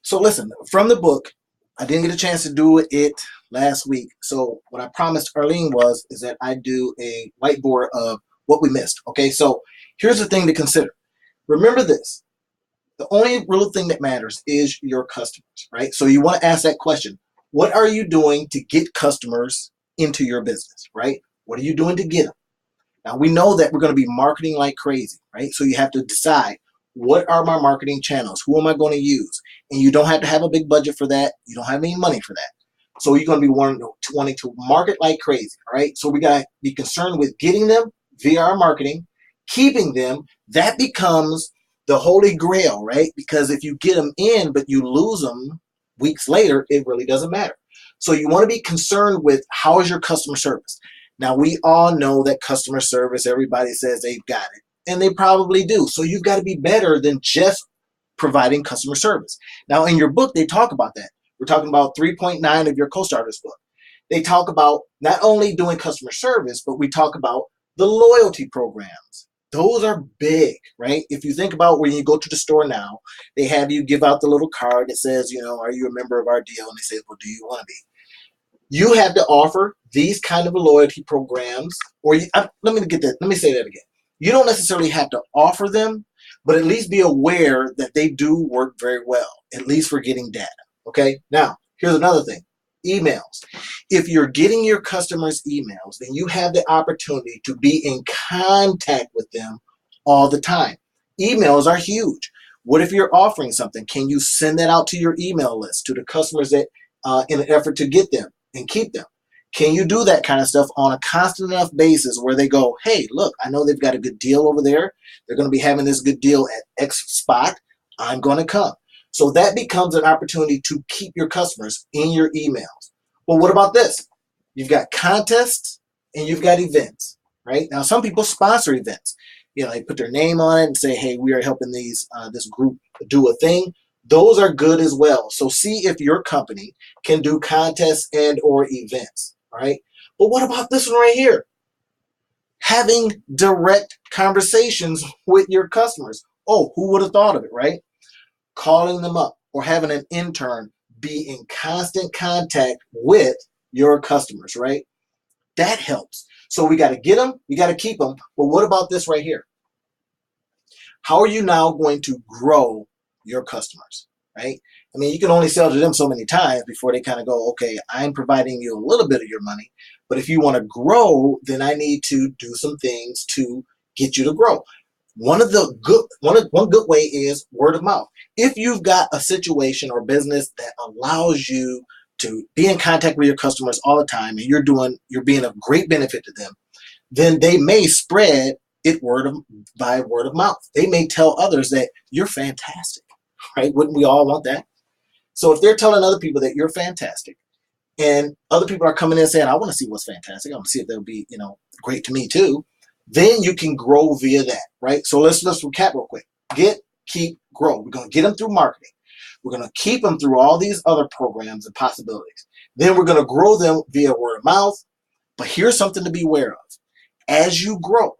So listen, from the book, I didn't get a chance to do it last week. So what I promised Arlene is that I do a whiteboard of what we missed. Okay, so here's the thing to consider. Remember this. The only real thing that matters is your customers, right? So you want to ask that question. What are you doing to get customers into your business, right? What are you doing to get them? Now, we know that we're going to be marketing like crazy, right? So you have to decide, what are my marketing channels? Who am I going to use? And you don't have to have a big budget for that. You don't have any money for that. So you're going to be wanting to market like crazy, all right? So we got to be concerned with getting them via our marketing, keeping them. That becomes the holy grail, right? Because if you get them in, but you lose them weeks later, it really doesn't matter. So you want to be concerned with, how is your customer service? Now, we all know that customer service, everybody says they've got it, and they probably do. So you've got to be better than just providing customer service. Now, in your book, they talk about that. We're talking about 3.9 of your co-starters book. They talk about not only doing customer service, but we talk about the loyalty programs. Those are big, right? If you think about when you go to the store now, they have you give out the little card that says, are you a member of our deal? And they say, well, do you want to be? You have to offer these kind of loyalty programs, let me say that again. You don't necessarily have to offer them, but at least be aware that they do work very well, at least for getting data. Okay. Now, here's another thing. Emails. If you're getting your customers' emails, then you have the opportunity to be in contact with them all the time. Emails are huge. What if you're offering something? Can you send that out to your email list, to the customers that in an effort to get them and keep them? Can you do that kind of stuff on a constant enough basis where they go, hey, look, I know they've got a good deal over there. They're going to be having this good deal at X spot. I'm going to come. So that becomes an opportunity to keep your customers in your emails. Well, what about this? You've got contests and you've got events, right? Now, some people sponsor events. They put their name on it and say, hey, we are helping this group do a thing. Those are good as well. So see if your company can do contests and or events, all right? But what about this one right here? Having direct conversations with your customers. Oh, who would have thought of it, right? Calling them up or having an intern be in constant contact with your customers, right? That helps. So we got to get them, we got to keep them. But what about this right here? How are you now going to grow your customers, right? I mean, you can only sell to them so many times before they kind of go, okay, I'm providing you a little bit of your money, but if you want to grow, then I need to do some things to get you to grow. One good way is word of mouth. If you've got a situation or business that allows you to be in contact with your customers all the time, and you're being a great benefit to them, then they may spread it by word of mouth. They may tell others that you're fantastic, right? Wouldn't we all want that? So if they're telling other people that you're fantastic, and other people are coming in saying, I want to see what's fantastic, I want to see if they'll be, great to me too, then you can grow via that, right? So let's recap real quick. Get, keep, grow. We're going to get them through marketing. We're going to keep them through all these other programs and possibilities. Then we're going to grow them via word of mouth. But here's something to be aware of. As you grow,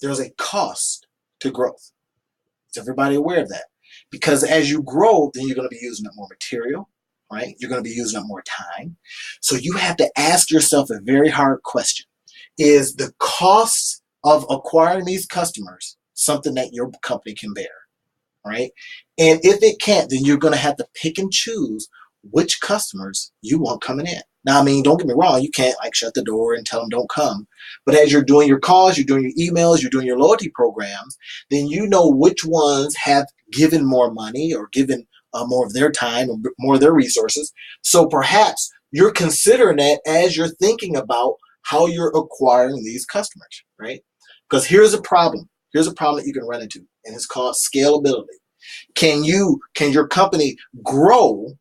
there's a cost to growth. Is everybody aware of that? Because as you grow, then you're going to be using up more material, right? You're going to be using up more time. So you have to ask yourself a very hard question. Is the cost of acquiring these customers something that your company can bear, right? And if it can't, then you're going to have to pick and choose which customers you want coming in. Now, I mean, don't get me wrong, you can't shut the door and tell them don't come. But as you're doing your calls, you're doing your emails, you're doing your loyalty programs, then you know which ones have given more money or given more of their time or more of their resources. So perhaps you're considering that as you're thinking about how you're acquiring these customers, right? Because here's a problem. Here's a problem that you can run into, and it's called scalability. Can your company grow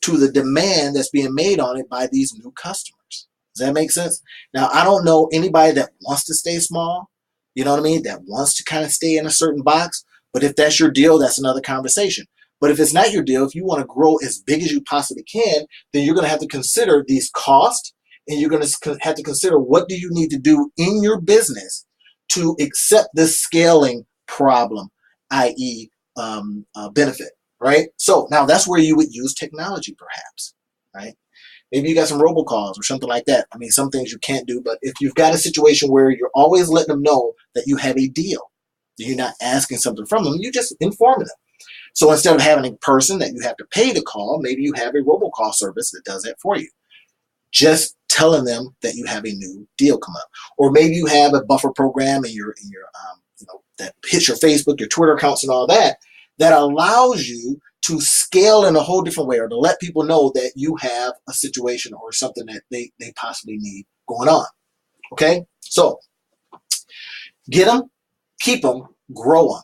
to the demand that's being made on it by these new customers? Does that make sense? Now, I don't know anybody that wants to stay small, you know what I mean, that wants to kind of stay in a certain box. But if that's your deal, that's another conversation. But if it's not your deal, if you want to grow as big as you possibly can, then you're going to have to consider these costs, and you're going to have to consider what do you need to do in your business to accept this scaling problem, i.e. Benefit, right? So now that's where you would use technology, perhaps, right? Maybe you got some robocalls or something like that. I mean, some things you can't do, but if you've got a situation where you're always letting them know that you have a deal, you're not asking something from them, you just informing them. So instead of having a person that you have to pay to call, maybe you have a robocall service that does that for you. Just telling them that you have a new deal come up, or maybe you have a buffer program in your that hits your Facebook, your Twitter accounts, and all that, that allows you to scale in a whole different way, or to let people know that you have a situation or something that they possibly need going on. Okay, so get them, keep them, grow them.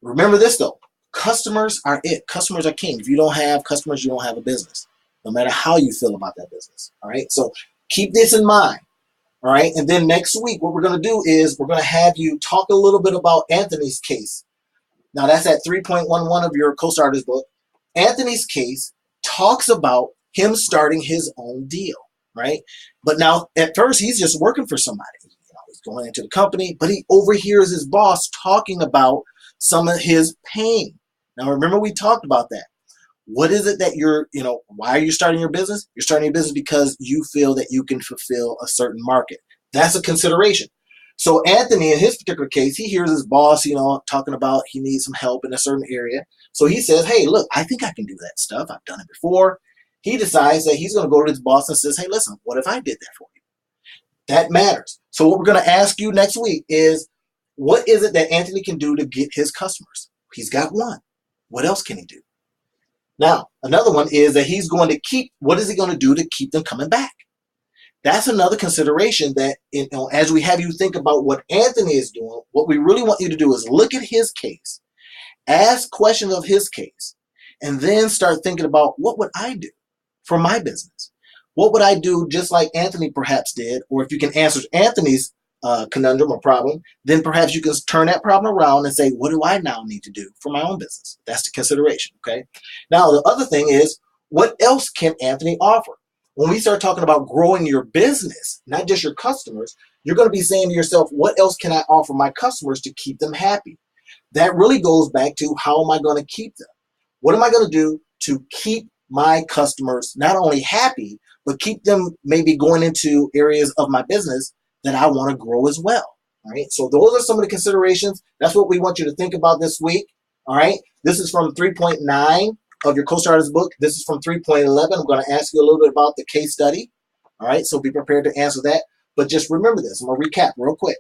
Remember this though: customers are it. Customers are king. If you don't have customers, you don't have a business, no matter how you feel about that business. All right, so keep this in mind. All right, and then next week, what we're going to do is we're going to have you talk a little bit about Anthony's case. Now, that's at 3.11 of your co-starters book. Anthony's case talks about him starting his own deal, right? But now, at first, he's just working for somebody. He's going into the company, but he overhears his boss talking about some of his pain. Now, remember, we talked about that. What is it that why are you starting your business? You're starting your business because you feel that you can fulfill a certain market. That's a consideration. So Anthony, in his particular case, he hears his boss, talking about he needs some help in a certain area. So he says, hey, look, I think I can do that stuff. I've done it before. He decides that he's going to go to his boss and says, hey, listen, what if I did that for you? That matters. So what we're going to ask you next week is, what is it that Anthony can do to get his customers? He's got one. What else can he do? Now, another one is that what is he going to do to keep them coming back? That's another consideration that, as we have you think about what Anthony is doing, what we really want you to do is look at his case, ask questions of his case, and then start thinking about, what would I do for my business? What would I do just like Anthony perhaps did? Or if you can answer Anthony's conundrum or problem, then perhaps you can turn that problem around and say, what do I now need to do for my own business? That's the consideration, okay? Now, the other thing is, what else can Anthony offer? When we start talking about growing your business, not just your customers, you're going to be saying to yourself, what else can I offer my customers to keep them happy? That really goes back to, how am I going to keep them? What am I going to do to keep my customers not only happy, but keep them maybe going into areas of my business that I want to grow as well? All right. So those are some of the considerations. That's what we want you to think about this week. All right. This is from 3.9 of your co-starters book. This is from 3.11. I'm going to ask you a little bit about the case study. All right. So be prepared to answer that. But just remember this. I'm going to recap real quick.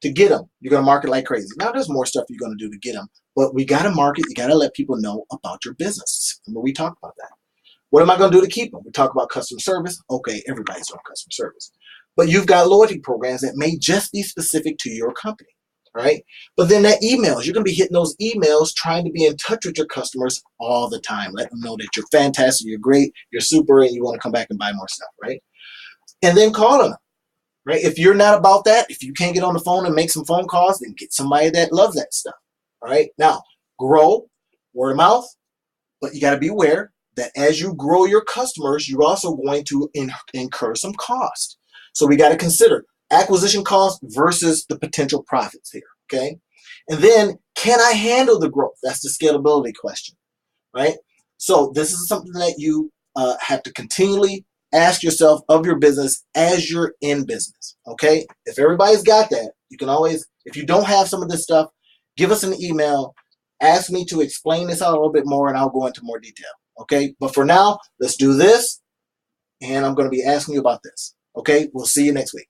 To get them, you're going to market like crazy. Now, there's more stuff you're going to do to get them, but we got to market. You got to let people know about your business. Remember, we talked about that. What am I going to do to keep them? We talk about customer service. Okay, everybody's doing customer service. But you've got loyalty programs that may just be specific to your company, right? But then that emails, you're going to be hitting those emails, trying to be in touch with your customers all the time. Let them know that you're fantastic, you're great, you're super, and you want to come back and buy more stuff, right? And then calling them, right? If you're not about that, if you can't get on the phone and make some phone calls, then get somebody that loves that stuff, all right? Now, grow, word of mouth, but you got to be aware that as you grow your customers, you're also going to incur some cost. So we got to consider acquisition cost versus the potential profits here, okay? And then, can I handle the growth? That's the scalability question, right? So this is something that you have to continually ask yourself of your business as you're in business, okay? If everybody's got that, you can always, if you don't have some of this stuff, give us an email, ask me to explain this out a little bit more, and I'll go into more detail, okay? But for now, let's do this, and I'm going to be asking you about this, okay? We'll see you next week.